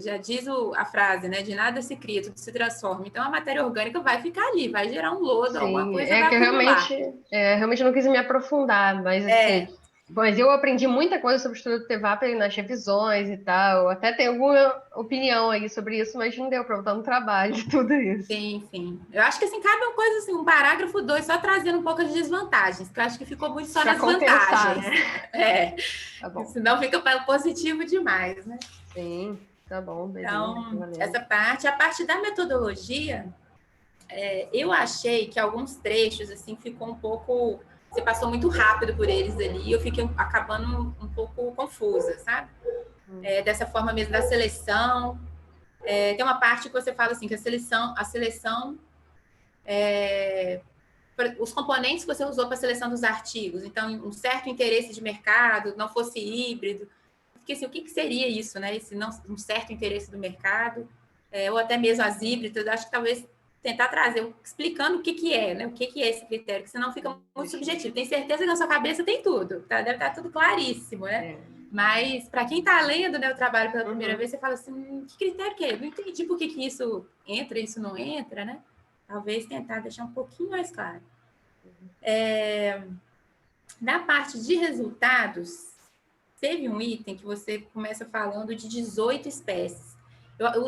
já diz a frase, né? De nada se cria, tudo se transforma. Então, a matéria orgânica vai ficar ali, vai gerar um lodo, alguma coisa vai que acumular. realmente não quis me aprofundar, mas assim... Mas eu aprendi muita coisa sobre o estudo do TEVAP nas revisões e tal. Até tenho alguma opinião aí sobre isso, mas não deu para botar no trabalho tudo isso. Sim. Eu acho que assim, cabe uma coisa assim, um parágrafo 2, só trazendo um pouco as desvantagens, que eu acho que ficou muito só nas vantagens. Né? Tá bom. Senão fica positivo demais, né? Sim, tá bom, beleza. Então, essa parte, a parte da metodologia, eu achei que alguns trechos, assim, ficou um pouco... Você passou muito rápido por eles ali, e eu fiquei acabando um pouco confusa, sabe? Dessa forma mesmo da seleção. Tem uma parte que você fala assim, que a seleção os componentes que você usou para a seleção dos artigos, então, um certo interesse de mercado, não fosse híbrido. Porque, assim, o que seria isso, né? Um certo interesse do mercado, ou até mesmo as híbridas, acho que talvez tentar trazer, explicando o que é, né? O que é esse critério, que senão fica muito subjetivo. Tem certeza que na sua cabeça tem tudo, tá? Deve estar tudo claríssimo, né? Mas, para quem está lendo, né, o trabalho pela primeira vez, você fala assim, que critério que é? Eu não entendi por que isso entra, isso não entra, né? Talvez tentar deixar um pouquinho mais claro. Na parte de resultados, teve um item que você começa falando de 18 espécies.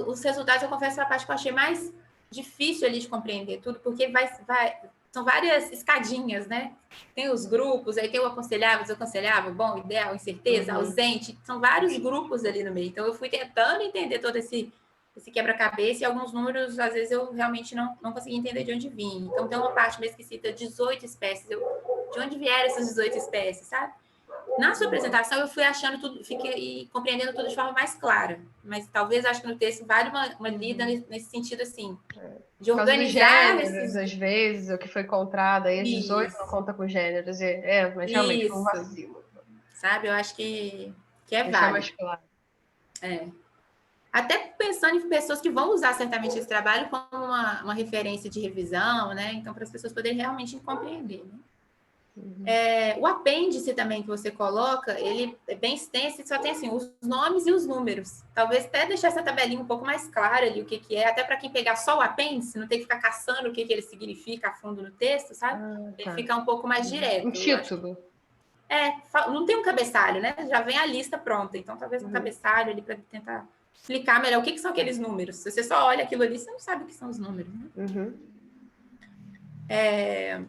Os resultados, eu confesso, é a parte que eu achei mais difícil ali de compreender tudo, porque são várias escadinhas, né? Tem os grupos, aí tem o aconselhável, desaconselhável, bom, ideal, incerteza, ausente, são vários grupos ali no meio. Então, eu fui tentando entender todo esse quebra-cabeça, e alguns números, às vezes, eu realmente não consegui entender de onde vinha. Então, tem uma parte mesmo que cita 18 espécies. De onde vieram essas 18 espécies, sabe? Na sua apresentação, eu fui achando tudo, fiquei compreendendo tudo de forma mais clara. Mas talvez, acho que no texto vale uma lida nesse sentido, assim, de organizar gêneros, às vezes, o que foi encontrado, aí as 18 não conta com gêneros. Mas realmente foi um vacilo. Sabe? Eu acho que é válido. Deixar mais claro. Até pensando em pessoas que vão usar certamente esse trabalho como uma referência de revisão, né? Então, para as pessoas poderem realmente compreender, né? O apêndice também que você coloca, ele é bem extenso e só tem assim, os nomes e os números. Talvez até deixar essa tabelinha um pouco mais clara ali, o que é, até para quem pegar só o apêndice, não ter que ficar caçando o que ele significa a fundo no texto, sabe? Ele fica um pouco mais direto. Um título. Não tem um cabeçalho, né? Já vem a lista pronta. Então, talvez um cabeçalho ali para tentar explicar melhor o que são aqueles números. Se você só olha aquilo ali, você não sabe o que são os números, né?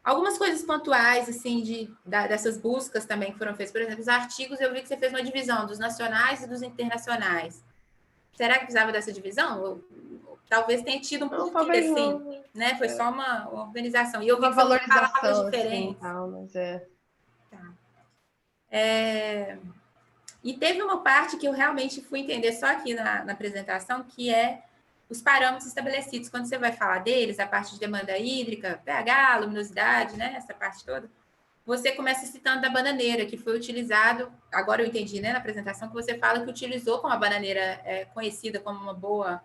Algumas coisas pontuais, assim, dessas buscas também que foram feitas. Por exemplo, os artigos, eu vi que você fez uma divisão dos nacionais e dos internacionais. Será que precisava dessa divisão? Ou talvez tenha tido um porquê, assim, né? Foi só uma organização. E eu vi que você usou palavras diferentes. Assim, E teve uma parte que eu realmente fui entender só aqui na apresentação, que é os parâmetros estabelecidos. Quando você vai falar deles, a parte de demanda hídrica, pH, luminosidade, né? Essa parte toda, você começa citando da bananeira, que foi utilizado, agora eu entendi, né, na apresentação, que você fala que utilizou como a bananeira conhecida como uma boa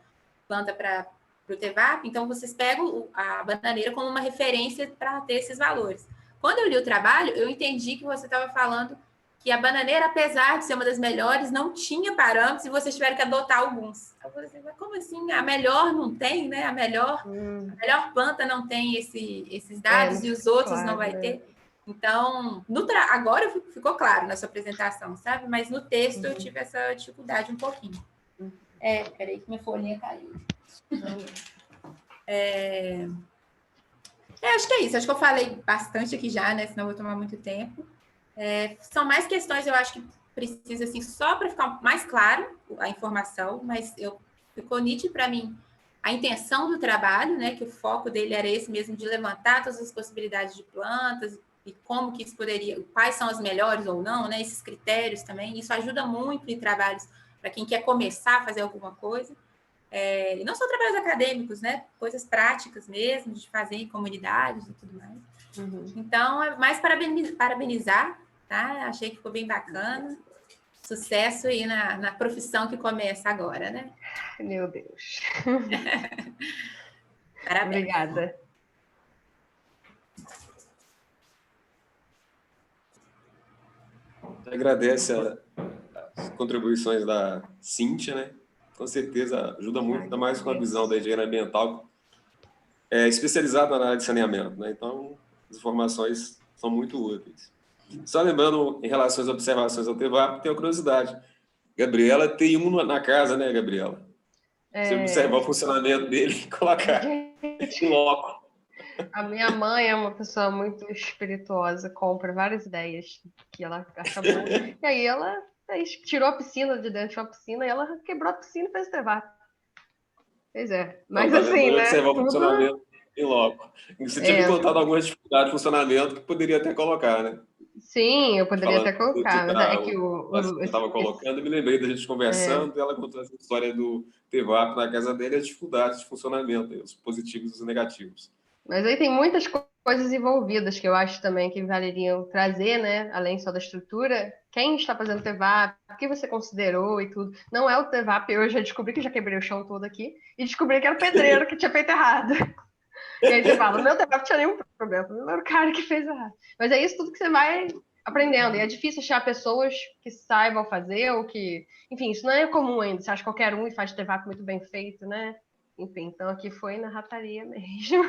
planta para o TEVAP, então vocês pegam a bananeira como uma referência para ter esses valores. Quando eu li o trabalho, eu entendi que você estava falando que a bananeira, apesar de ser uma das melhores, não tinha parâmetros e vocês tiveram que adotar alguns. Eu falei assim, mas como assim? A melhor não tem, né? A melhor planta não tem esses dados e os outros não vai ter. Então, agora ficou claro na sua apresentação, sabe? Mas no texto eu tive essa dificuldade um pouquinho. Peraí que minha folhinha caiu. Acho que é isso. Acho que eu falei bastante aqui já, né? Senão eu vou tomar muito tempo. São mais questões, eu acho que precisa, assim, só para ficar mais claro a informação, mas ficou nítido para mim a intenção do trabalho, né? Que o foco dele era esse mesmo, de levantar todas as possibilidades de plantas e como que isso poderia, quais são as melhores ou não, né? Esses critérios também. Isso ajuda muito em trabalhos para quem quer começar a fazer alguma coisa. E não só trabalhos acadêmicos, né? Coisas práticas mesmo, de fazer em comunidades e tudo mais. Então, é mais parabenizar, tá? Achei que ficou bem bacana. Sucesso aí na profissão que começa agora, né? Meu Deus. Parabéns. Obrigada. Agradece as contribuições da Cíntia, né? Com certeza ajuda muito, ainda mais com a visão da engenharia ambiental especializada na área de saneamento, né? Então, as informações são muito úteis. Só lembrando, em relação às observações ao TEVAP, tenho curiosidade. Gabriela tem um na casa, né, Gabriela? Você observar o funcionamento dele e colocar em loco. A minha mãe é uma pessoa muito espirituosa, compra várias ideias que ela acha boas. E aí ela tirou a piscina de dentro de uma piscina e ela quebrou a piscina e fez TEVAP. Pois é. Mas assim, né? Observar o funcionamento em loco. Você tinha me contado algumas dificuldades de funcionamento que poderia até colocar, né? Sim, eu poderia até colocar, mas é que eu estava colocando e me lembrei da gente conversando e ela contou essa história do TEVAP na casa dele e as dificuldades de funcionamento, os positivos e os negativos. Mas aí tem muitas coisas envolvidas que eu acho também que valeriam trazer, né? Além só da estrutura, quem está fazendo TEVAP, o que você considerou e tudo. Não é o TEVAP, eu já descobri que já quebrei o chão todo aqui e descobri que era o pedreiro que tinha feito errado. E aí você fala, meu TEVAP não tinha nenhum problema, não era o cara que fez errado. Mas é isso tudo que você vai aprendendo. E é difícil achar pessoas que saibam fazer ou que... Enfim, isso não é comum ainda. Você acha qualquer um e faz TEVAP muito bem feito, né? Enfim, então aqui foi na rataria mesmo.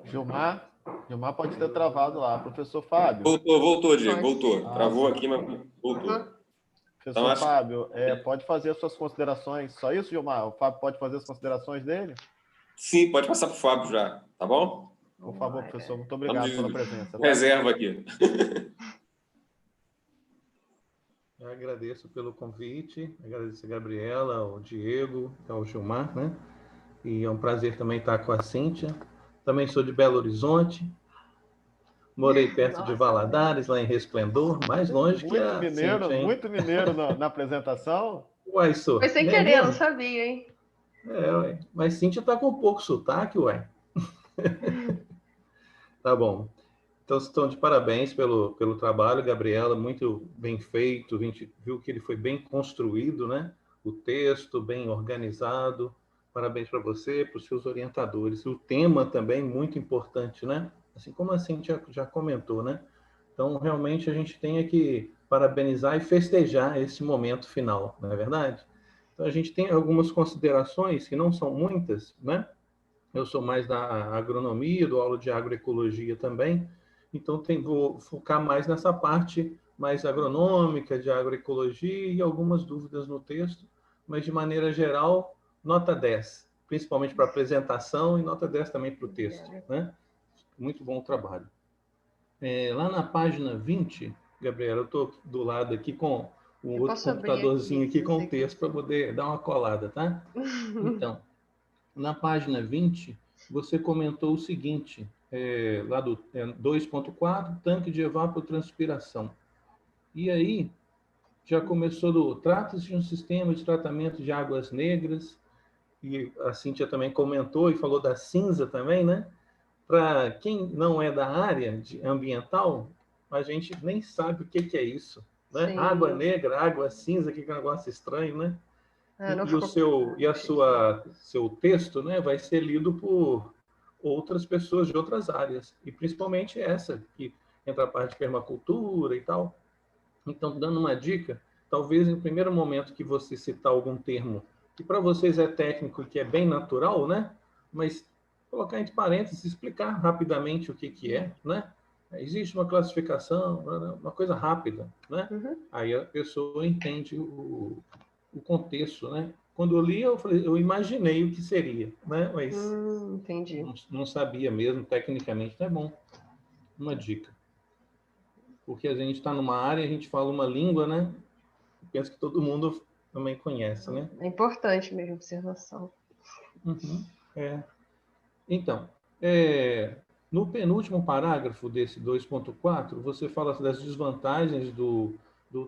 Gilmar pode ter travado lá. Professor Fábio. Voltou, Diego, voltou. Travou aqui, mas voltou. Professor Fábio, pode fazer as suas considerações. Só isso, Gilmar? O Fábio pode fazer as considerações dele? Sim, pode passar para o Fábio já, tá bom? Por favor, professor. Muito obrigado pela presença. Tá? Reserva aqui. Eu agradeço pelo convite, agradeço a Gabriela, ao Diego, ao Gilmar, né? E é um prazer também estar com a Cíntia. Também sou de Belo Horizonte, morei perto de Valadares, lá em Resplendor, mais longe que a mineiro, Cíntia, hein? Muito mineiro na apresentação. Uai, sou. Foi sem querer, não sabia, hein? Ué. Mas Cíntia tá com pouco sotaque, ué. Tá bom. Então, estão de parabéns pelo trabalho, Gabriela, muito bem feito. A gente viu que ele foi bem construído, né? O texto bem organizado. Parabéns para você, para os seus orientadores. O tema também muito importante, né? Assim como a Cíntia já comentou, né? Então, realmente, a gente tem que parabenizar e festejar esse momento final, não é verdade? Então, a gente tem algumas considerações, que não são muitas, né? Eu sou mais da agronomia, dou aula de agroecologia também, então vou focar mais nessa parte mais agronômica, de agroecologia e algumas dúvidas no texto, mas de maneira geral, nota 10, principalmente para a apresentação e nota 10 também para o texto, né? Muito bom trabalho. Lá na página 20, Gabriela, eu estou do lado aqui com um outro computadorzinho aqui com o texto para poder dar uma colada, tá? Então, na página 20, você comentou o seguinte, lá do 2.4, tanque de evapotranspiração. E aí, já começou trata-se de um sistema de tratamento de águas negras, e a Cíntia também comentou e falou da cinza também, né? Para quem não é da área ambiental, a gente nem sabe o que é isso, né? Sim. Água negra, água cinza, que negócio estranho, né? Seu texto, né, vai ser lido por outras pessoas de outras áreas, e principalmente essa, que entra a parte de permacultura e tal. Então, dando uma dica, talvez no primeiro momento que você citar algum termo que para vocês é técnico, que é bem natural, né, mas colocar entre parênteses, explicar rapidamente o que é, né? Existe uma classificação, uma coisa rápida, né? Uhum. Aí a pessoa entende o contexto, né? Quando eu li, eu imaginei o que seria, né? Mas entendi. Não sabia mesmo, tecnicamente, tá bom. Uma dica. Porque a gente está numa área, a gente fala uma língua, né? Eu penso que todo mundo também conhece, né? É importante mesmo, observação. Uhum, Então, no penúltimo parágrafo desse 2.4, você fala das desvantagens do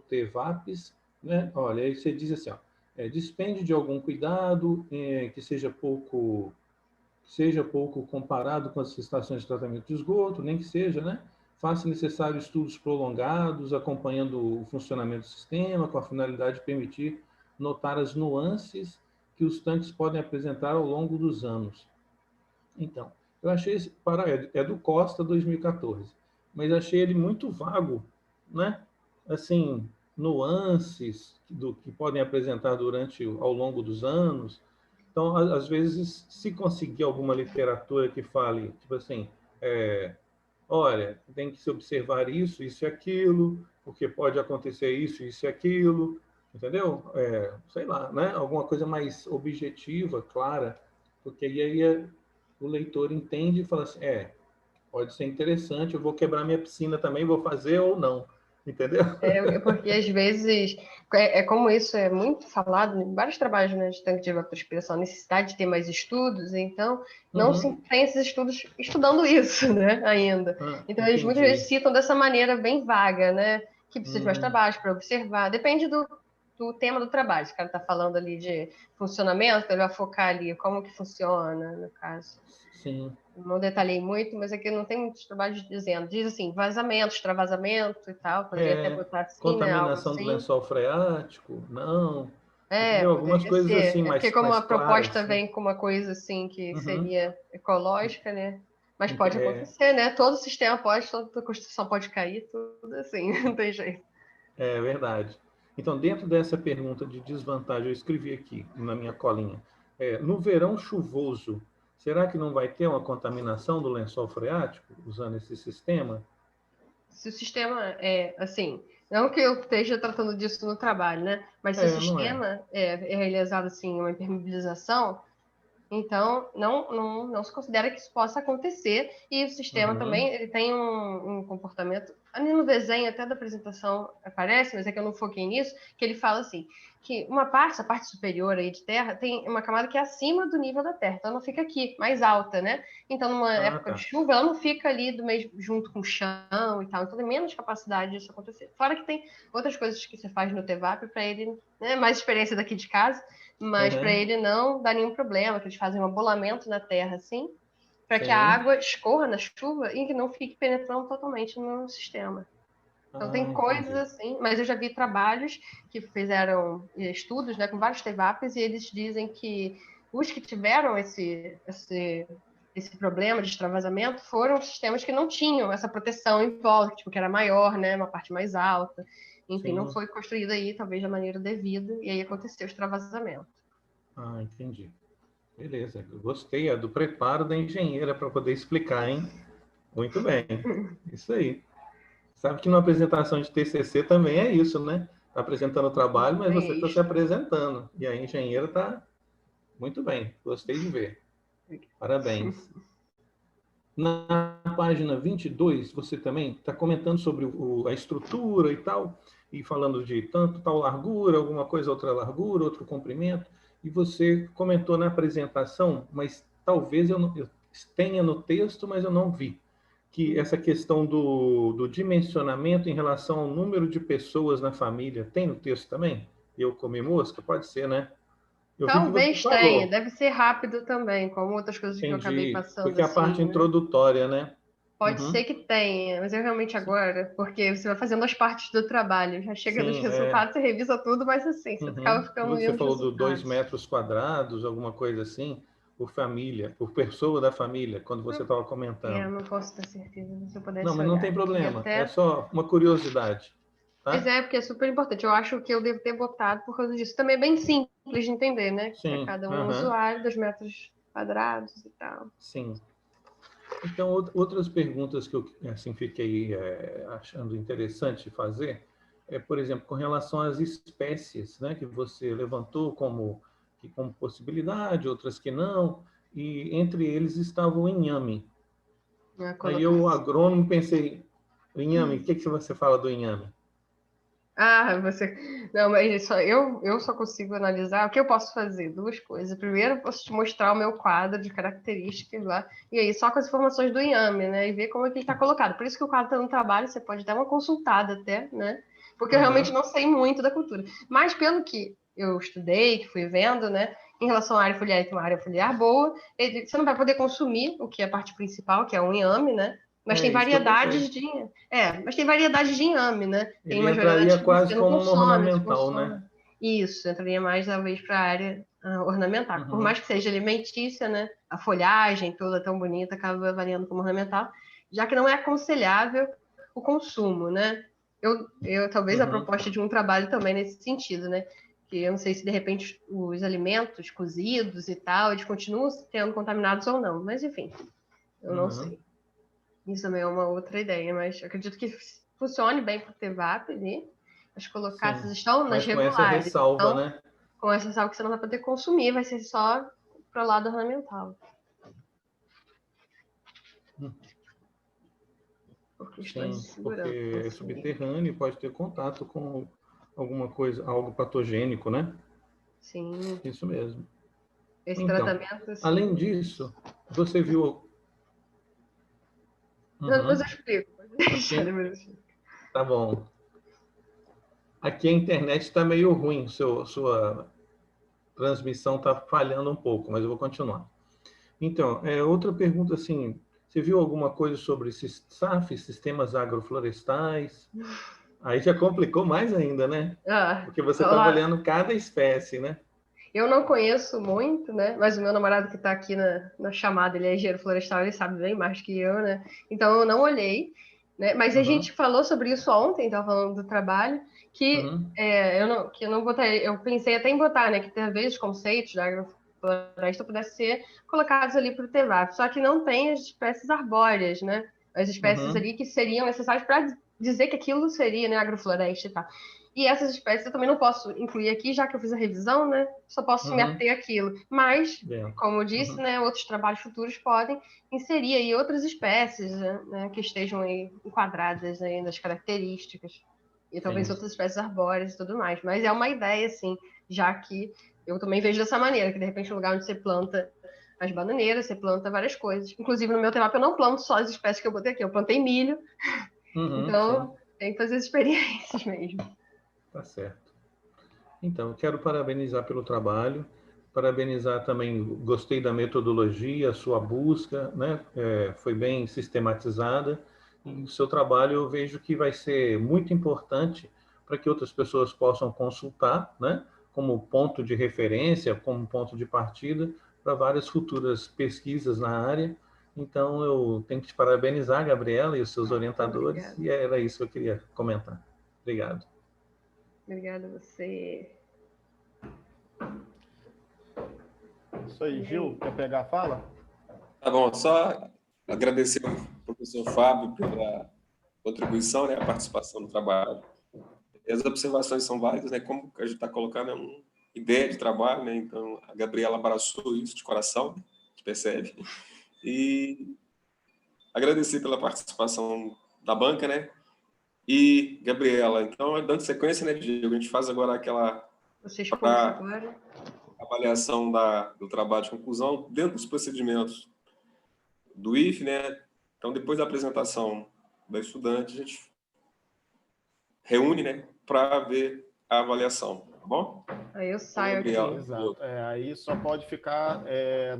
TEVAPs, né? Olha, aí você diz assim, ó, despende de algum cuidado, que seja pouco comparado com as estações de tratamento de esgoto, nem que seja, né? Faça necessário estudos prolongados, acompanhando o funcionamento do sistema, com a finalidade de permitir notar as nuances que os tanques podem apresentar ao longo dos anos. Então, eu achei esse é do Costa 2014, mas achei ele muito vago, né? Assim, nuances do que podem apresentar ao longo dos anos. Então, às vezes, se conseguir alguma literatura que fale, tipo assim, olha, tem que se observar isso, isso e aquilo, porque pode acontecer isso, isso e aquilo, entendeu? Sei lá, né? Alguma coisa mais objetiva, clara, porque aí o leitor entende e fala assim, pode ser interessante, eu vou quebrar minha piscina também, vou fazer ou não, entendeu? Porque às vezes, como isso é muito falado em vários trabalhos, né, de tanque de evapotranspiração, a necessidade de ter mais estudos, então não se tem esses estudos estudando isso, né, ainda. Então eles muitas vezes citam dessa maneira bem vaga, né, que precisa de mais trabalho para observar, depende do tema do trabalho. Se o cara está falando ali de funcionamento, ele vai focar ali como que funciona, no caso. Sim. Não detalhei muito, mas aqui não tem muitos trabalhos dizendo. Diz assim, vazamento, extravasamento e tal. Poderia até botar assim, contaminação né, do lençol freático, não. Algumas coisas ser. assim mais porque como mais a proposta claras, vem né? com uma coisa assim que seria ecológica, né? Mas pode É. acontecer, né? Todo sistema pode, toda construção pode cair, tudo assim, não tem jeito. É verdade. Então, dentro dessa pergunta de desvantagem, eu escrevi aqui na minha colinha. No verão chuvoso, será que não vai ter uma contaminação do lençol freático usando esse sistema? Se o sistema é assim, não que eu esteja tratando disso no trabalho, né? Mas se o sistema é realizado assim, uma impermeabilização, então não se considera que isso possa acontecer. E o sistema também ele tem um comportamento. Ali no desenho até da apresentação aparece, mas é que eu não foquei nisso, que ele fala assim, que a parte superior aí de terra, tem uma camada que é acima do nível da terra, então ela fica aqui, mais alta, né? Então, numa época de chuva, ela não fica ali junto com o chão e tal, então tem menos capacidade disso acontecer. Fora que tem outras coisas que você faz no TEVAP para ele, né, mais experiência daqui de casa, mas para ele não dá nenhum problema, que eles fazem um abolamento na terra, assim, para que a água escorra na chuva e que não fique penetrando totalmente no sistema. Então tem coisas assim, mas eu já vi trabalhos que fizeram estudos, né, com vários TEVAPs, e eles dizem que os que tiveram esse problema de extravasamento foram sistemas que não tinham essa proteção em volta, tipo, que era maior, né, uma parte mais alta. Enfim, não foi construído aí, talvez, da maneira devida, e aí aconteceu o extravasamento. Entendi. Beleza, eu gostei do preparo da engenheira para poder explicar, hein? Muito bem, isso aí. Sabe que numa apresentação de TCC também é isso, né? Está apresentando o trabalho, mas você está se apresentando. E a engenheira está muito bem, gostei de ver. Parabéns. Na página 22, você também está comentando sobre a estrutura e tal, e falando de tal largura, alguma coisa, outra largura, outro comprimento, e você comentou na apresentação, mas talvez eu tenha no texto, mas eu não vi, que essa questão do dimensionamento em relação ao número de pessoas na família, tem no texto também? Eu comi mosca? Pode ser, né? Talvez tenha, deve ser rápido também, como outras coisas que eu acabei passando. Porque a parte introdutória, né? Pode ser que tenha, mas eu realmente agora, porque você vai fazendo as partes do trabalho, já chega nos resultados, você revisa tudo, mas assim, você acaba ficando Você falou do 2 metros quadrados, alguma coisa assim, por família, por pessoa da família, quando você estava comentando. Eu não posso ter certeza, se eu pudesse Não, mas não tem problema, até... é só uma curiosidade. Tá? Pois é, porque é super importante. Eu acho que eu devo ter botado por causa disso. Também é bem simples de entender, né? Sim. Para cada um usuário, 2 metros quadrados e tal. Sim. Então, outras perguntas que eu assim, fiquei achando interessante fazer por exemplo, com relação às espécies, né, que você levantou como possibilidade, outras que não, e entre eles estava o inhame. Aí eu, agrônomo, pensei, inhame, o que você fala do inhame? Não, mas eu só consigo analisar o que eu posso fazer. 2 coisas. Primeiro, eu posso te mostrar o meu quadro de características lá, e aí só com as informações do inhame, né? E ver como é que ele está colocado. Por isso que o quadro está no trabalho, você pode dar uma consultada até, né? Porque eu realmente não sei muito da cultura. Mas pelo que eu estudei, que fui vendo, né? Em relação à área foliar, tem uma área foliar boa, você não vai poder consumir o que é a parte principal, que é o inhame, né? Mas tem variedades de... mas tem variedades de inhame, né? Tem umas variedades que quase você não como consome, ornamental, né? Isso, entraria mais, talvez, para a área ornamental. Por mais que seja alimentícia, né? A folhagem toda tão bonita acaba variando como ornamental, já que não é aconselhável o consumo, né? Talvez a proposta de um trabalho também nesse sentido, né? Que eu não sei se, de repente, os alimentos cozidos e tal, eles continuam sendo contaminados ou não. Mas, enfim, eu não sei. Isso também é uma outra ideia, mas eu acredito que funcione bem para o TEVAP ali. As colocadas estão nas regulares. Com essa ressalva, então, né? Com essa ressalva que você não vai poder consumir, vai ser só para o lado ornamental. Por questões de segurança. Porque é subterrâneo e pode ter contato com alguma coisa, algo patogênico, né? Sim. Isso mesmo. Esse tratamento... Assim, além disso, você viu... Depois eu explico. Tá bom. Aqui a internet está meio ruim, sua transmissão está falhando um pouco, mas eu vou continuar. Então, outra pergunta assim, você viu alguma coisa sobre SAF, sistemas agroflorestais? Aí já complicou mais ainda, né? Porque você está olhando cada espécie, né? Eu não conheço muito, né? Mas o meu namorado que está aqui na chamada, ele é engenheiro florestal, ele sabe bem mais que eu, né? Então eu não olhei, né? Mas a gente falou sobre isso ontem, estava falando do trabalho, que eu não botaria, eu pensei até em botar, né? Que talvez os conceitos da agrofloresta pudessem ser colocados ali para o TEVAP, só que não tem as espécies arbóreas, né? As espécies ali que seriam necessárias para dizer que aquilo seria, né, agrofloresta e tal. E essas espécies eu também não posso incluir aqui, já que eu fiz a revisão, né? Só posso me ater àquilo. Mas, como eu disse, né, outros trabalhos futuros podem inserir aí outras espécies, né, que estejam aí enquadradas aí nas características. E talvez outras espécies arbóreas e tudo mais. Mas é uma ideia, assim, já que eu também vejo dessa maneira, que de repente no lugar onde você planta as bananeiras, você planta várias coisas. Inclusive no meu TEVAP eu não planto só as espécies que eu botei aqui, eu plantei milho. Então, tem que fazer as experiências mesmo. Tá certo. Então, quero parabenizar pelo trabalho, parabenizar também, gostei da metodologia, a sua busca, né? Foi bem sistematizada, e o seu trabalho eu vejo que vai ser muito importante para que outras pessoas possam consultar, né? Como ponto de referência, como ponto de partida para várias futuras pesquisas na área. Então, eu tenho que te parabenizar, Gabriela, e os seus orientadores, e era isso que eu queria comentar. Obrigado. Obrigada a você. Isso aí, Gil, quer pegar a fala? Tá bom, só agradecer ao professor Fábio pela contribuição, né, a participação no trabalho. As observações são válidas, né, como a gente está colocando, é uma ideia de trabalho, né, então a Gabriela abraçou isso de coração, né, a gente percebe. E agradecer pela participação da banca, né, e Gabriela, então, dando sequência, né, Diego, a gente faz agora aquela avaliação do trabalho de conclusão dentro dos procedimentos do IFE, né? Então, depois da apresentação da estudante, a gente reúne, né, para ver a avaliação, tá bom? Aí eu saio aqui. Exato. Aí só pode ficar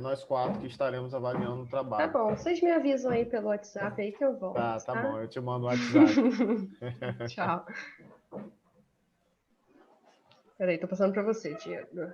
nós quatro que estaremos avaliando o trabalho. Tá bom, vocês me avisam aí pelo WhatsApp aí que eu volto. Tá bom, eu te mando o WhatsApp. Tchau. Peraí, tô passando para você, Diego.